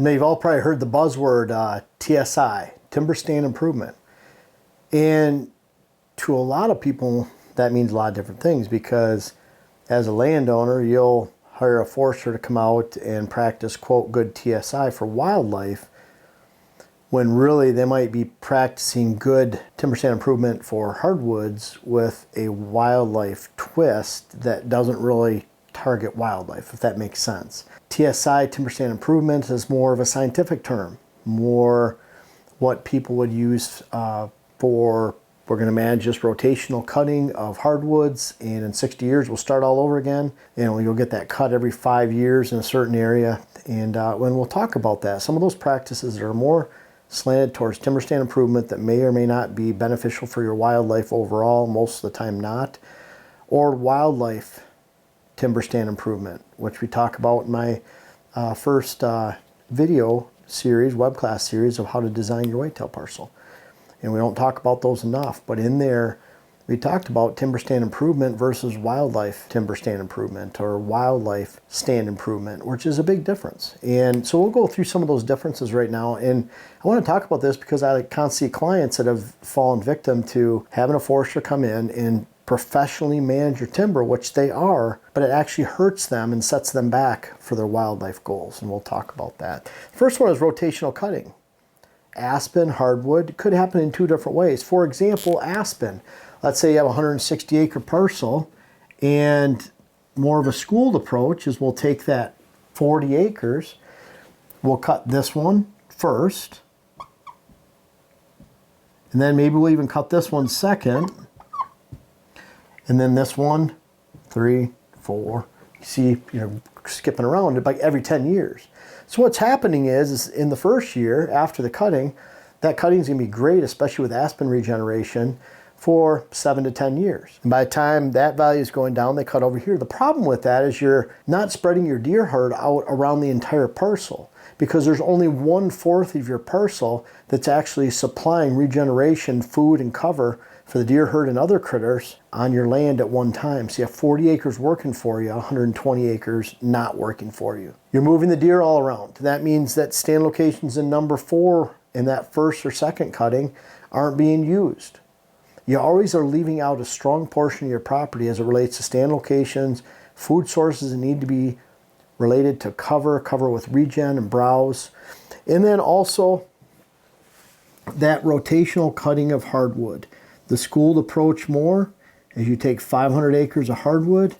Now, you've all probably heard the buzzword TSI, timber stand improvement. And to a lot of people, that means a lot of different things, because as a landowner, you'll hire a forester to come out and practice, quote, good TSI for wildlife, when really they might be practicing good timber stand improvement for hardwoods with a wildlife twist that doesn't really target wildlife, if that makes sense. TSI, timber stand improvement, is more of a scientific term, more what people would use for, we're going to manage just rotational cutting of hardwoods, and in 60 years we'll start all over again. You know, you'll get that cut every 5 years in a certain area, and when we'll talk about that, some of those practices that are more slanted towards timber stand improvement that may or may not be beneficial for your wildlife overall, most of the time not, or wildlife timber stand improvement, which we talk about in my first video series, web class series of how to design your whitetail parcel. And we don't talk about those enough, but in there we talked about timber stand improvement versus wildlife timber stand improvement, or wildlife stand improvement, which is a big difference. And so we'll go through some of those differences right now. And I want to talk about this because I constantly see clients that have fallen victim to having a forester come in and professionally manage your timber, which they are, but it actually hurts them and sets them back for their wildlife goals. And we'll talk about that. First one is rotational cutting. Aspen, hardwood, could happen in two different ways. For example, aspen. Let's say you have a 160 acre parcel, and more of a schooled approach is we'll take that 40 acres, we'll cut this one first, and then maybe we'll even cut this one second, and then this one, 3, 4. You see, you're skipping around like every 10 years. So what's happening is in the first year after the cutting, that cutting is going to be great, especially with aspen regeneration, for 7 to 10 years. And by the time that value is going down, they cut over here. The problem with that is you're not spreading your deer herd out around the entire parcel, because there's only 1/4 of your parcel that's actually supplying regeneration, food, and cover for the deer herd and other critters on your land at one time. So you have 40 acres working for you, 120 acres not working for you. You're moving the deer all around. That means that stand locations in number 4 in that first or second cutting aren't being used. You always are leaving out a strong portion of your property as it relates to stand locations, food sources that need to be related to cover with regen and browse. And then also that rotational cutting of hardwood. The schooled approach more is you take 500 acres of hardwood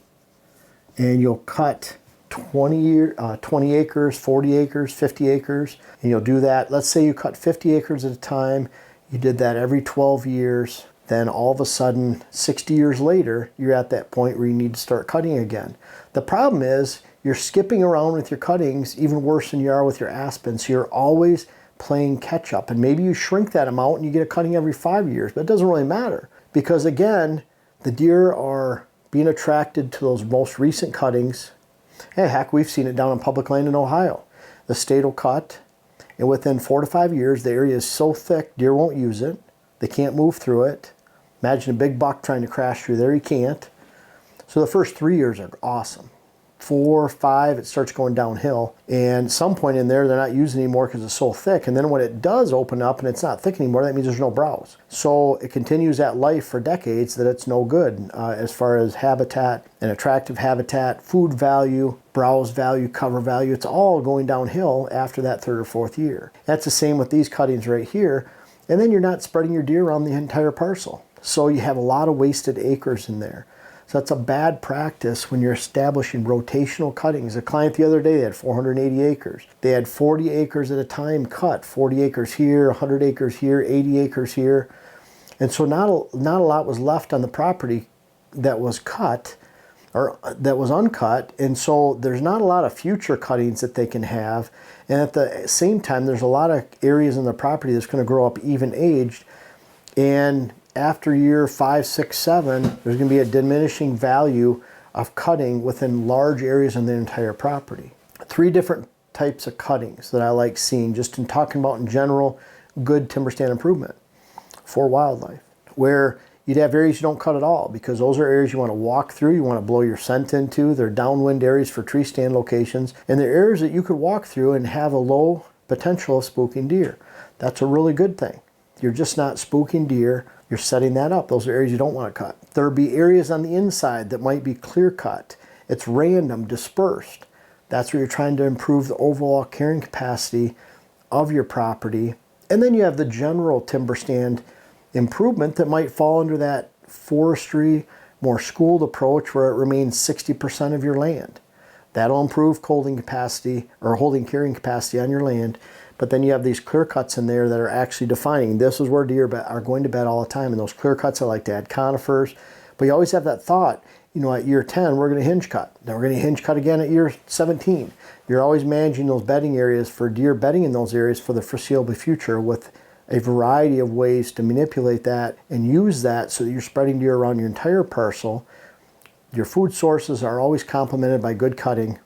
and you'll cut 20 acres, 40 acres, 50 acres, and you'll do that. Let's say you cut 50 acres at a time. You did that every 12 years. Then all of a sudden, 60 years later, you're at that point where you need to start cutting again. The problem is you're skipping around with your cuttings even worse than you are with your aspen. So you're always playing catch up, and maybe you shrink that amount and you get a cutting every 5 years, but it doesn't really matter, because again, the deer are being attracted to those most recent cuttings. Hey, heck, we've seen it down on public land in Ohio. The state will cut, and within 4 to 5 years, the area is so thick, deer won't use it. They can't move through it. Imagine a big buck trying to crash through there, he can't. So the first 3 years are awesome. 4, 5, it starts going downhill, and some point in there they're not using it anymore because it's so thick, and then when it does open up and it's not thick anymore, that means there's no browse. So it continues that life for decades that it's no good as far as habitat and attractive habitat, food value, browse value, cover value. It's all going downhill after that 3rd or 4th year. That's the same with these cuttings right here, and then you're not spreading your deer around the entire parcel. So you have a lot of wasted acres in there. So that's a bad practice when you're establishing rotational cuttings. A client the other day, they had 480 acres. They had 40 acres at a time cut, 40 acres here, 100 acres here, 80 acres here. And so not a lot was left on the property that was cut, or that was uncut. And so there's not a lot of future cuttings that they can have. And at the same time, there's a lot of areas in the property that's going to grow up even aged. And after year 5, 6, 7, there's going to be a diminishing value of cutting within large areas in the entire property. 3 different types of cuttings that I like seeing, just in talking about in general, good timber stand improvement for wildlife, where You'd have areas you don't cut at all because those are areas you want to walk through, you want to blow your scent into. They're downwind areas for tree stand locations. And they're areas that you could walk through and have a low potential of spooking deer. That's a really good thing. You're just not spooking deer, you're setting that up. Those are areas you don't want to cut. There'll be areas on the inside that might be clear cut. It's random, dispersed. That's where you're trying to improve the overall carrying capacity of your property. And then you have the general timber stand improvement that might fall under that forestry, more schooled approach where it remains 60% of your land. That'll improve holding capacity or holding carrying capacity on your land. But then you have these clear cuts in there that are actually defining this is where deer are going to bed all the time. And those clear cuts, I like to add conifers. But you always have that thought, you know, at year 10, we're going to hinge cut. Then we're going to hinge cut again at year 17. You're always managing those bedding areas for deer bedding in those areas for the foreseeable future with a variety of ways to manipulate that and use that so that you're spreading deer around your entire parcel. Your food sources are always complemented by good cutting.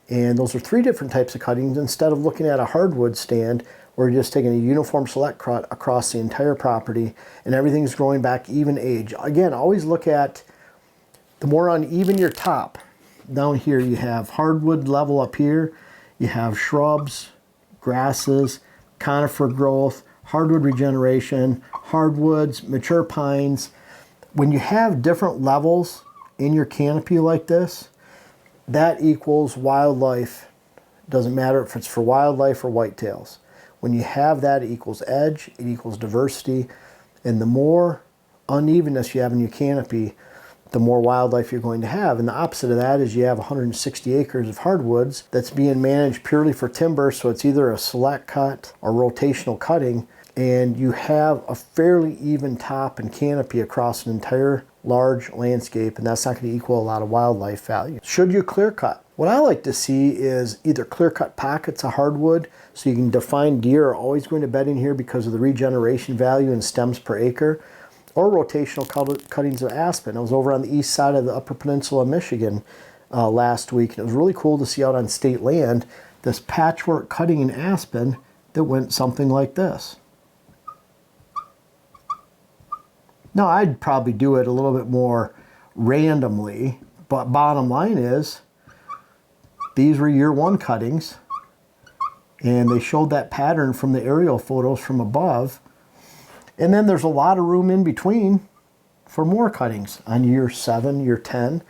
And those are 3 different types of cuttings instead of looking at a hardwood stand where you're just taking a uniform select cut across the entire property and everything's growing back even age. Again, always look at the more uneven your top. Down here you have hardwood level up here, you have shrubs, grasses, conifer growth, hardwood regeneration, hardwoods, mature pines. When you have different levels in your canopy like this, that equals wildlife. Doesn't matter if it's for wildlife or whitetails. When you have that, it equals edge, it equals diversity, and the more unevenness you have in your canopy, the more wildlife you're going to have. And the opposite of that is you have 160 acres of hardwoods that's being managed purely for timber, so it's either a select cut or rotational cutting, and you have a fairly even top and canopy across an entire large landscape, and that's not going to equal a lot of wildlife value. Should you clear cut? What I like to see is either clear cut pockets of hardwood, so you can define deer are always going to bed in here because of the regeneration value and stems per acre, or rotational cuttings of aspen. I was over on the east side of the Upper Peninsula of Michigan last week, and it was really cool to see out on state land this patchwork cutting in aspen that went something like this. Now, I'd probably do it a little bit more randomly, but bottom line is, these were year 1 cuttings, and they showed that pattern from the aerial photos from above. And then there's a lot of room in between for more cuttings on year 7, year 10,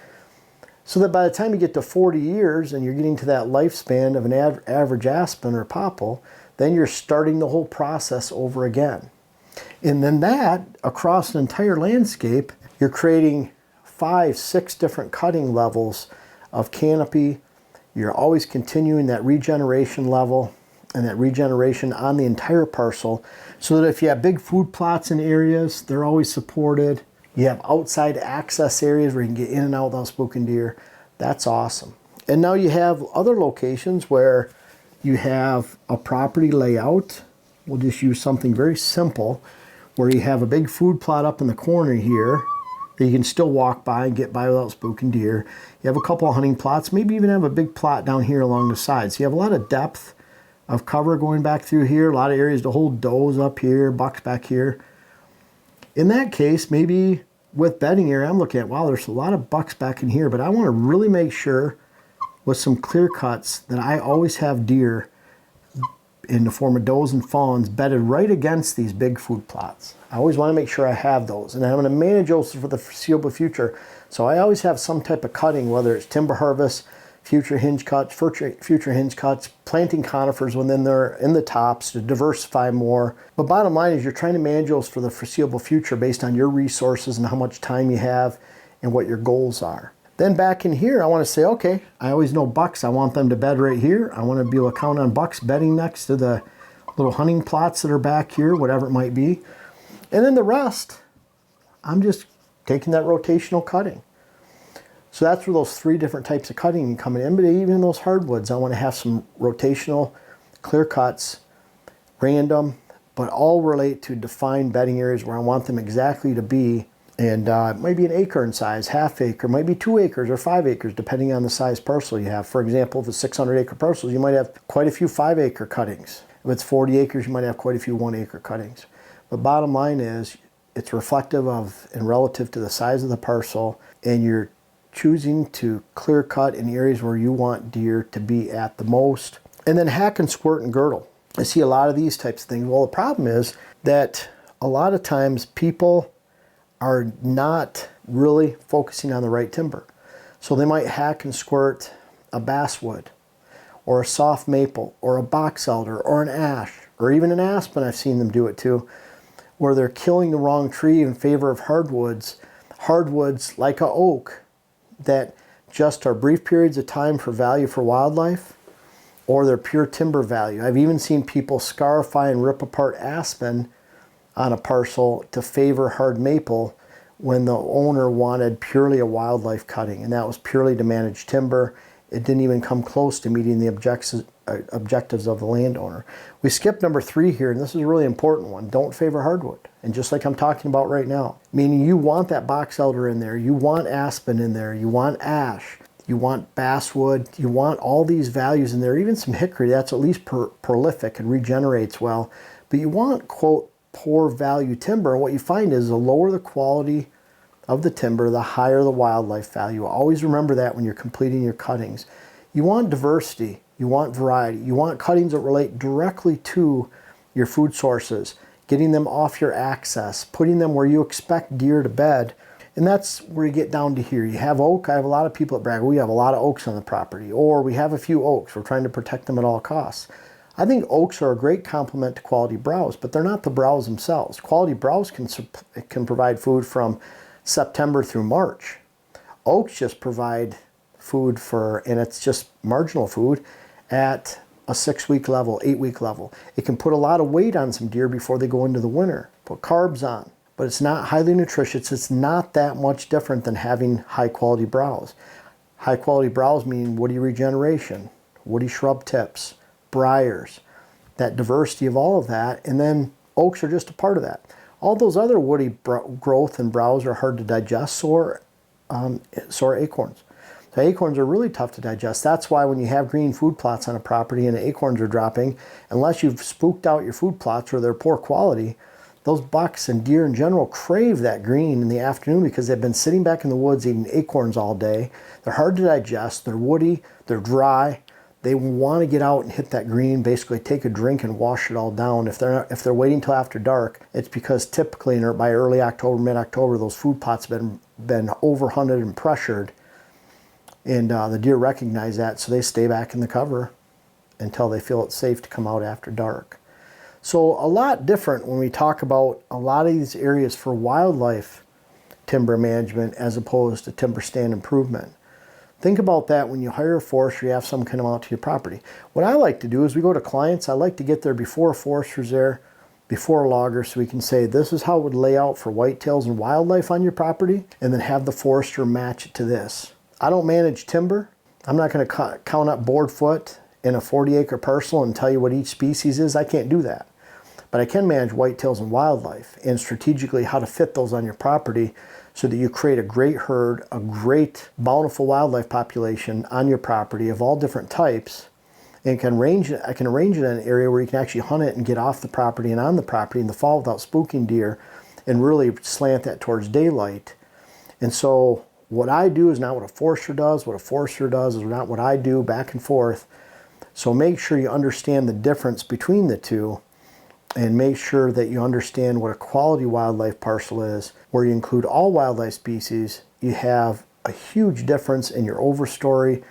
so that by the time you get to 40 years and you're getting to that lifespan of an average aspen or popple, then you're starting the whole process over again. And then that, across an entire landscape, you're creating 5, 6 different cutting levels of canopy. You're always continuing that regeneration level and that regeneration on the entire parcel, so that if you have big food plots in areas, they're always supported. You have outside access areas where you can get in and out without spooking deer. That's awesome. And now you have other locations where you have a property layout. We'll just use something very simple, where you have a big food plot up in the corner here that you can still walk by and get by without spooking deer. You have a couple of hunting plots, maybe even have a big plot down here along the side. So you have a lot of depth of cover going back through here, a lot of areas to hold does up here, bucks back here. In that case, maybe with bedding area, I'm looking at, wow, there's a lot of bucks back in here, but I want to really make sure with some clear cuts that I always have deer in the form of does and fawns bedded right against these big food plots. I always want to make sure I have those, and I'm going to manage those for the foreseeable future. So I always have some type of cutting, whether it's timber harvest, future hinge cuts, planting conifers when they're in the tops to diversify more. But bottom line is you're trying to manage those for the foreseeable future based on your resources and how much time you have and what your goals are. Then back in here, I want to say, okay, I always know bucks. I want them to bed right here. I want to be able to count on bucks bedding next to the little hunting plots that are back here, whatever it might be. And then the rest, I'm just taking that rotational cutting. So that's where those 3 different types of cutting come in. But even in those hardwoods, I want to have some rotational clear cuts, random, but all relate to defined bedding areas where I want them exactly to be. And it might be an acre in size, half acre, might be 2 acres or 5 acres, depending on the size parcel you have. For example, if it's 600 acre parcels, you might have quite a few 5 acre cuttings. If it's 40 acres, you might have quite a few 1 acre cuttings. But bottom line is, it's reflective of and relative to the size of the parcel, and you're choosing to clear cut in areas where you want deer to be at the most. And then hack and squirt and girdle. I see a lot of these types of things. Well, the problem is that a lot of times people are not really focusing on the right timber. So they might hack and squirt a basswood or a soft maple or a box elder or an ash or even an aspen. I've seen them do it too, where they're killing the wrong tree in favor of hardwoods. Hardwoods like a oak that just are brief periods of time for value for wildlife, or their pure timber value. I've even seen people scarify and rip apart aspen on a parcel to favor hard maple when the owner wanted purely a wildlife cutting, and that was purely to manage timber. It didn't even come close to meeting the objectives of the landowner. We skipped number 3 here, and this is a really important one. Don't favor hardwood. And just like I'm talking about right now, meaning you want that box elder in there, you want aspen in there, you want ash, you want basswood, you want all these values in there, even some hickory that's at least prolific and regenerates well. But you want, quote, poor value timber. And what you find is the lower the quality of the timber, the higher the wildlife value. Always remember that when you're completing your cuttings. You want diversity, you want variety, you want cuttings that relate directly to your food sources, getting them off your access, putting them where you expect deer to bed. And that's where you get down to here. You have oak. I have a lot of people at Bragg. We have a lot of oaks on the property, or we have a few oaks. We're trying to protect them at all costs. I think oaks are a great complement to quality browse, but they're not the browse themselves. Quality browse can provide food from September through March. Oaks just provide food for, and it's just marginal food, at a 6-week level, 8-week level. It can put a lot of weight on some deer before they go into the winter, put carbs on. But it's not highly nutritious. It's not that much different than having high quality browse. High quality browse mean woody regeneration, woody shrub tips, briars, that diversity of all of that, and then oaks are just a part of that. All those other woody growth and browse are hard to digest, so are acorns. The acorns are really tough to digest. That's why when you have green food plots on a property and the acorns are dropping, unless you've spooked out your food plots or they're poor quality, those bucks and deer in general crave that green in the afternoon because they've been sitting back in the woods eating acorns all day. They're hard to digest, they're woody, they're dry. They want to get out and hit that green, basically take a drink and wash it all down. If they're waiting till after dark, it's because typically by early October, mid-October, those food plots have been overhunted and pressured. And the deer recognize that, so they stay back in the cover until they feel it's safe to come out after dark. So a lot different when we talk about a lot of these areas for wildlife timber management as opposed to timber stand improvement. Think about that when you hire a forester, you have someone come out to your property. What I like to do is we go to clients, I like to get there before a forester's there, before a logger, so we can say this is how it would lay out for whitetails and wildlife on your property, and then have the forester match it to this. I don't manage timber. I'm not going to count up board foot in a 40-acre parcel and tell you what each species is. I can't do that. But I can manage whitetails and wildlife and strategically how to fit those on your property so that you create a great herd, a great bountiful wildlife population on your property of all different types. And I can arrange it in an area where you can actually hunt it and get off the property and on the property in the fall without spooking deer and really slant that towards daylight. And so what I do is not what a forester does. What a forester does is not what I do, back and forth. So make sure you understand the difference between the two, and make sure that you understand what a quality wildlife parcel is, where you include all wildlife species. You have a huge difference in your overstory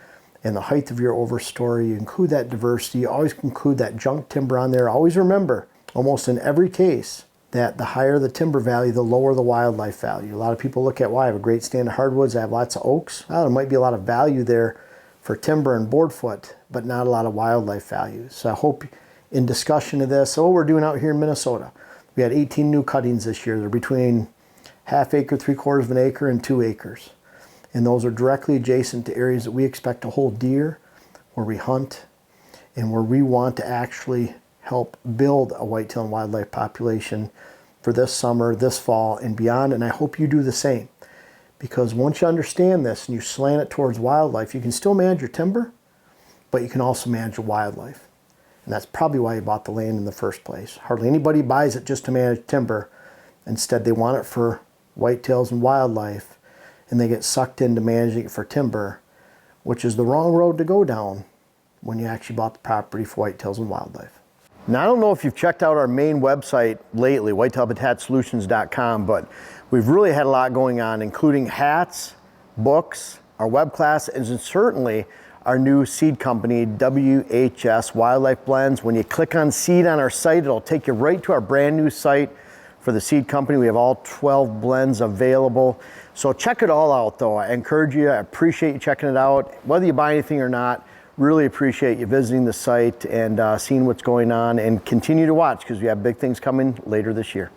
and the height of your overstory. You include that diversity. You always include that junk timber on there. Always remember, almost in every case, that the higher the timber value, the lower the wildlife value. A lot of people look at, well, I have a great stand of hardwoods, I have lots of oaks. Well, there might be a lot of value there for timber and boardfoot, but not a lot of wildlife value. So I hope in discussion of this, so what we're doing out here in Minnesota, we had 18 new cuttings this year. They're between half acre, 3/4 of an acre, and 2 acres. And those are directly adjacent to areas that we expect to hold deer, where we hunt, and where we want to actually help build a whitetail and wildlife population for this summer, this fall, and beyond. And I hope you do the same. Because once you understand this and you slant it towards wildlife, you can still manage your timber, but you can also manage your wildlife. And that's probably why you bought the land in the first place. Hardly anybody buys it just to manage timber. Instead, they want it for whitetails and wildlife, and they get sucked into managing it for timber, which is the wrong road to go down when you actually bought the property for whitetails and wildlife. Now, I don't know if you've checked out our main website lately, whitetailhabitatsolutions.com, but we've really had a lot going on, including hats, books, our web class, and certainly our new seed company, WHS Wildlife Blends. When you click on seed on our site, it'll take you right to our brand new site for the seed company. We have all 12 blends available. So check it all out though. I encourage you, I appreciate you checking it out. Whether you buy anything or not, really appreciate you visiting the site and seeing what's going on, and continue to watch because we have big things coming later this year.